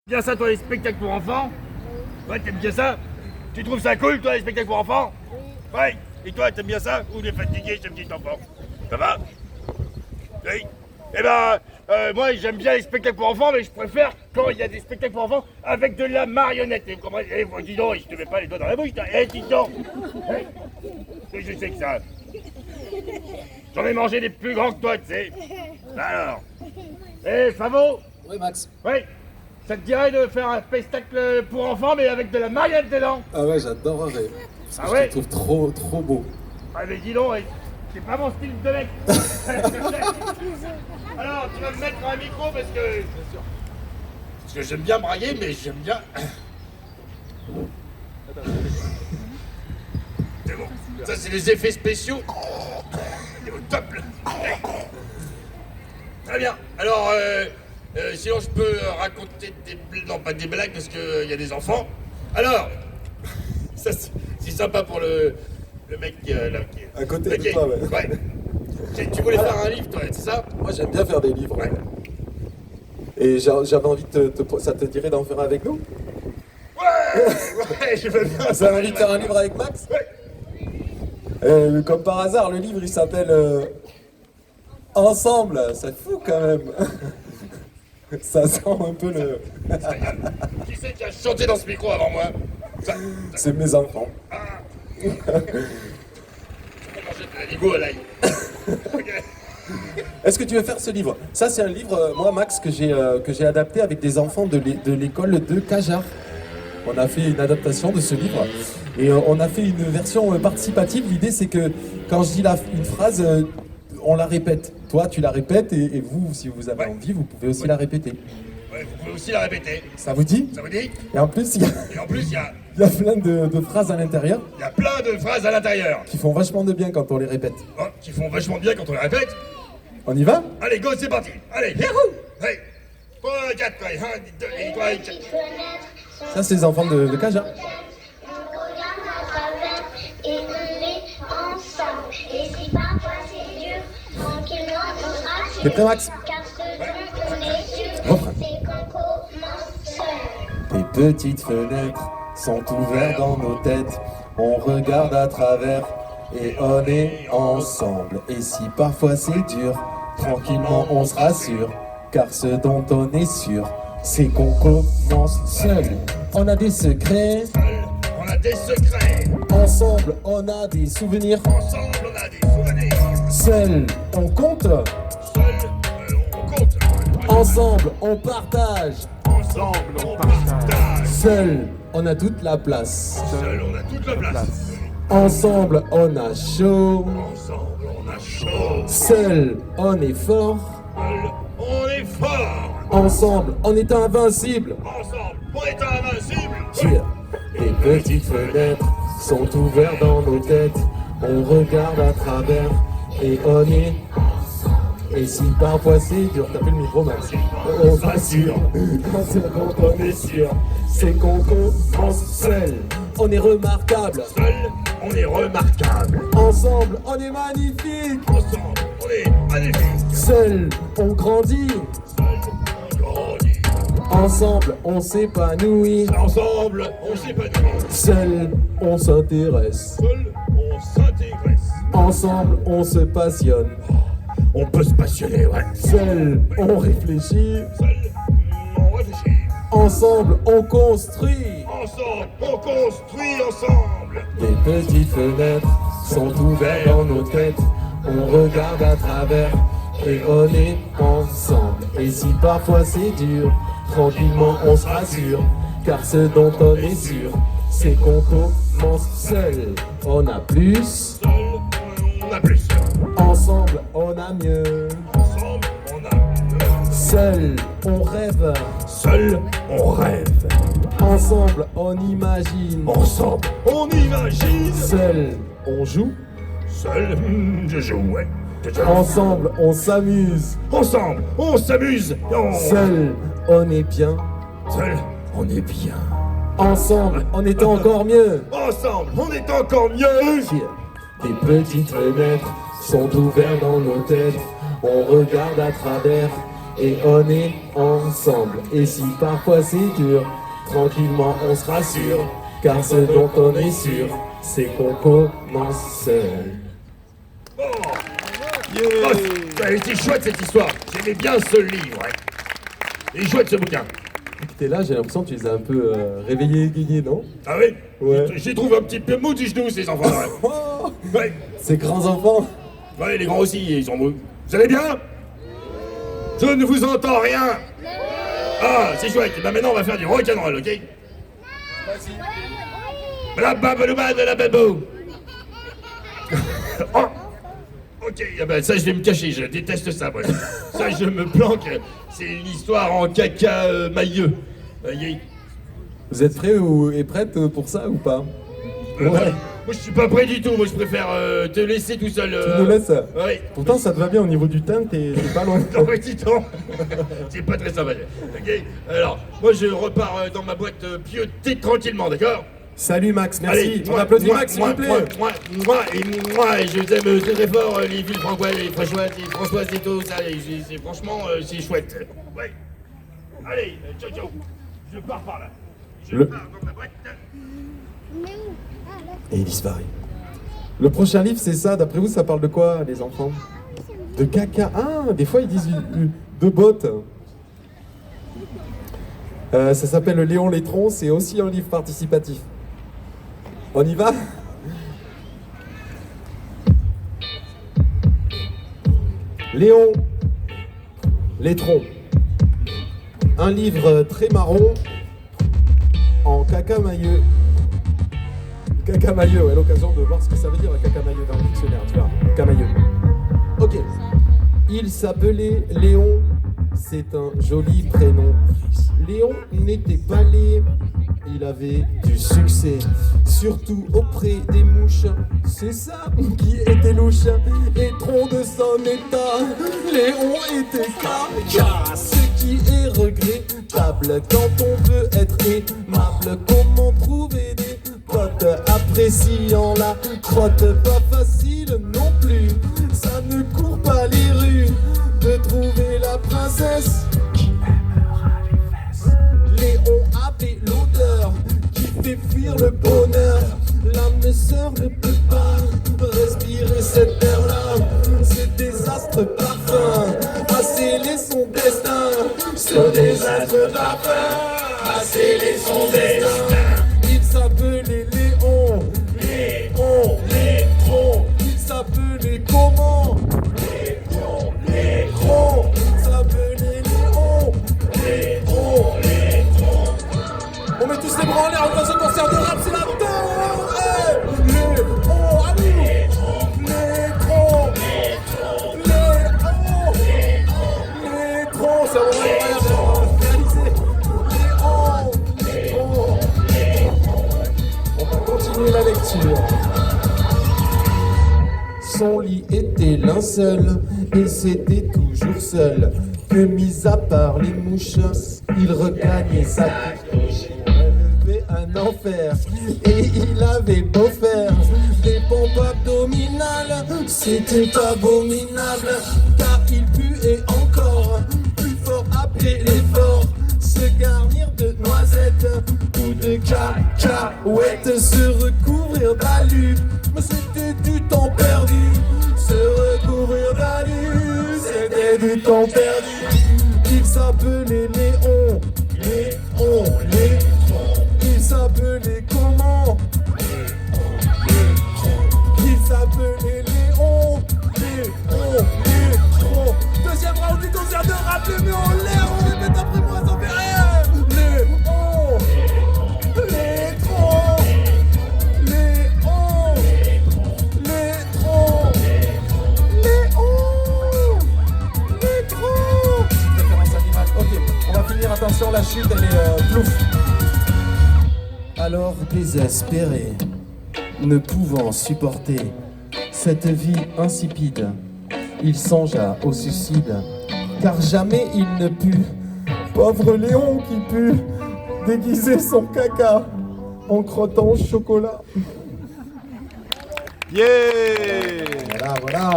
Bien ça, toi, les spectacles pour enfants? Ouais, t'aimes bien ça? Tu trouves ça cool, toi, les spectacles pour enfants? Oui. Ouais. Et toi, t'aimes bien ça? Ou les fatigué, ce petit enfant? Ça va? Oui. Eh ben, moi, j'aime bien les spectacles pour enfants, mais je préfère quand il y a des spectacles pour enfants avec de la marionnette. Et vous comprenez? Eh, dis donc, je te mets pas les doigts dans la bouche, eh, dis donc! Eh, je sais que ça... J'en ai mangé des plus grands que toi, tu sais. Alors... Eh, Favo? Oui, Max. Oui. Ça te dirait de faire un spectacle pour enfants, mais avec de la marionnette dedans? Ah ouais, j'adorerais. Parce que Ah ouais? je te trouve trop beau. Ah mais dis donc, c'est pas mon style de mec. Alors, tu vas me mettre un micro parce que... Parce que j'aime bien brailler, mais j'aime bien... C'est bon. Ça, c'est les effets spéciaux. C'est au top, là. Très bien. Alors, sinon, je peux raconter des... Non, pas des blagues, parce qu'il y a des enfants. Alors, ça, c'est sympa pour le mec là, qui est... À côté de toi, ouais. Tu voulais faire un livre, toi, c'est ça? Moi, j'aime bien faire des livres. Ouais. Et j'avais envie de ça te dirait d'en faire avec nous? Ouais, je veux bien. Ça a envie de faire un livre avec Max? Ouais. Comme par hasard, le livre, il s'appelle Ensemble. C'est fou, quand même. Ça sent un peu le... Qui c'est qui a chanté dans ce micro avant moi? C'est mes enfants. Je vais manger de l'anigo à l'ail. Ok. Est-ce que tu veux faire ce livre? Ça, c'est un livre, moi, Max, que j'ai adapté avec des enfants de l'école de Cajar. On a fait une adaptation de ce livre et on a fait une version participative. L'idée, c'est que quand je dis une phrase, on la répète. Toi, tu la répètes et vous, si vous avez envie, vous pouvez aussi la répéter. Ouais, vous pouvez aussi la répéter. Ça vous dit? Ça vous dit? Et en plus, il y a plein de phrases à l'intérieur. Il y a plein de phrases à l'intérieur. Qui font vachement de bien quand on les répète. Oh, qui font vachement bien quand on les répète. On y va? Allez, go, c'est parti. Allez, yahoo! Hey. 3, 4, 1, 2, 3, 4. Ça, c'est les enfants de Cajar. On regarde à travers et on est ensemble. Et si parfois c'est dur, tranquillement on sera sûr. T'es prêt, Max? Car ce dont on est sûr, Refrain. c'est qu'on commence seul. Les petites fenêtres sont ouvertes dans nos têtes. On regarde à travers et on est ensemble. Et si parfois c'est dur, tranquillement on se rassure. Car ce dont on est sûr, c'est qu'on commence seul. On a des secrets. On a des secrets. Ensemble, on a des souvenirs. Ensemble, on a des souvenirs. Seul, on compte. Seul, on compte. Ensemble, on partage. Ensemble, on partage. Seul, on a toute la place. Seul, on a toute la place. Ensemble, on a chaud. Ensemble, on a chaud. Seul, on est fort. Seul, on est fort. Ensemble, on est invincible. Ensemble, on est invincible. Cheer. Les petites fenêtres sont ouvertes dans nos têtes. On regarde à travers et on est. Et si parfois c'est dur, t'as plus le micro, Max. On s'assure, quand c'est dont on est sûr, c'est qu'on commence seul. On est remarquable. Seul, on est remarquable. Ensemble, on est magnifique. Ensemble, on est magnifique. Seul, on grandit. Seul, on grandit. Ensemble, on s'épanouit. Ensemble, on s'épanouit. Seul, on s'intéresse. Seul, on s'intéresse. Ensemble, on se passionne. On peut se passionner, ouais. Seul, on réfléchit. Seul, on réfléchit. Ensemble, on construit. Ensemble, on construit ensemble. Les petites fenêtres sont ouvertes dans nos têtes. On regarde à travers et on est ensemble. Et si parfois c'est dur, tranquillement on se rassure. Car ce dont on est sûr, c'est qu'on commence seul. On a plus. Seul, on a plus. Ensemble, on a mieux. Ensemble, on a mieux. Seul, on rêve. Seul, on rêve. Ensemble, on imagine. Ensemble, on imagine. Seul, on joue. Seul, je joue, ouais. Je joue. Ensemble, on s'amuse. Ensemble, on s'amuse. Seul, on est bien. Seul, on est bien. Ensemble, on est encore mieux. Ensemble, on est encore mieux. Les petites fenêtres sont ouvertes dans nos têtes. On regarde à travers et on est ensemble. Et si parfois c'est dur, tranquillement on se rassure, car ce dont on est sûr, c'est qu'on commence seul. Oh, ça a été chouette cette histoire. J'aimais bien ce livre. Ouais. Il est chouette ce bouquin. T'es là, j'ai l'impression que tu les as un peu réveillés, égayés, non? Ah oui? Ouais. Je les trouve un petit peu mous du genou ces enfants. Ouais. Oh, Ouais. ces grands enfants. Ouais, les grands aussi, ils sont mous. Vous allez bien? Je ne vous entends rien. Ah, c'est chouette. Ben maintenant, on va faire du rock'n'roll, ok? Bla babadouba de la babou. Oh. Ok, ah ben ça je vais me cacher, je déteste ça moi. Ça je me planque, c'est une histoire en caca mailleux. Voyez. Vous êtes prêts et prêtes pour ça ou pas? Ouais. Moi je suis pas prêt du tout, moi je préfère te laisser tout seul. Tu nous laisses? Oui. Pourtant ça te va bien au niveau du temps, t'es pas loin. Non mais dis donc, c'est pas très sympa. Ok, alors moi je repars dans ma boîte pieuter tranquillement, d'accord? Salut Max, merci. Allez, On applaudit Max s'il vous plaît. Moi, je t'aime très fort, les villes francoises, les franchoises, les françoises et tout ça, franchement, c'est chouette. Ouais. Allez, ciao, ciao. Je pars par là. Je pars dans ma boîte. Et il disparaît. Le prochain livre c'est ça, d'après vous ça parle de quoi les enfants? De caca. Ah, des fois ils disent de bottes. Ça s'appelle Léon Létron, c'est aussi un livre participatif. On y va? Léon Létron. Un livre très marron en caca-mailleux. Caca-mailleux, ouais, l'occasion de voir ce que ça veut dire un caca-mailleux dans le dictionnaire, tu vois. Caca-mailleux. Ok. Il s'appelait Léon, c'est un joli prénom. Léon n'était pas laid, il avait du succès, surtout auprès des mouches. C'est ça qui était louche. Et tronc de son état, Léon était caca. Ce qui est regrettable quand on veut être aimable. Comment trouver des potes appréciant la crotte? Pas facile non plus, ça ne court pas les rues de trouver la princesse qui aimera les fesses. Léon avait l'odeur qui fait fuir le bonheur. L'âme sœur ne peut pas respirer cette air-là. Ce désastre parfum a scellé son destin. Ce désastre parfum a scellé son destin. Il s'appelait Léon, Léon, Létron. Il s'appelait comment? Léon, Létron. Il s'appelait Léon, Léon, Létron. On met tous les bras en l'air dans un concert de rap, c'est la danse. Léon, à nous. Létron, Léon, Létron. C'est un moment incroyable, réalisé. Léon, Létron. On va continuer la lecture. Son lit était linceul et c'était toujours seul. Que mis à part les mouches, il regagnait sa couche. Il avait un enfer et il avait beau faire des pompes abdominales. C'était abominable car il puait encore plus fort après l'effort. Se garnir de noisettes ou de cacahuètes, se recouvrir d'alu, mais c'était du temps perdu. Se recouvrir d'alu, c'était du temps perdu. Il s'appelait Léon, Léon, Léon. Il s'appelait comment? Il s'appelait Léon, Léon, Léon. Deuxième round du concert de rap, les mains en l'air, on répète après moi, ça fait rien. Léon, Létron, Léon, Létron, Léon, Létron. Référence animale, ok, on va finir, attention, la chute elle est plouf. Alors désespéré, ne pouvant supporter cette vie insipide, il songea au suicide, car jamais il ne put, pauvre Léon qui put, déguiser son caca en crottant au chocolat. Yeah! Voilà, voilà.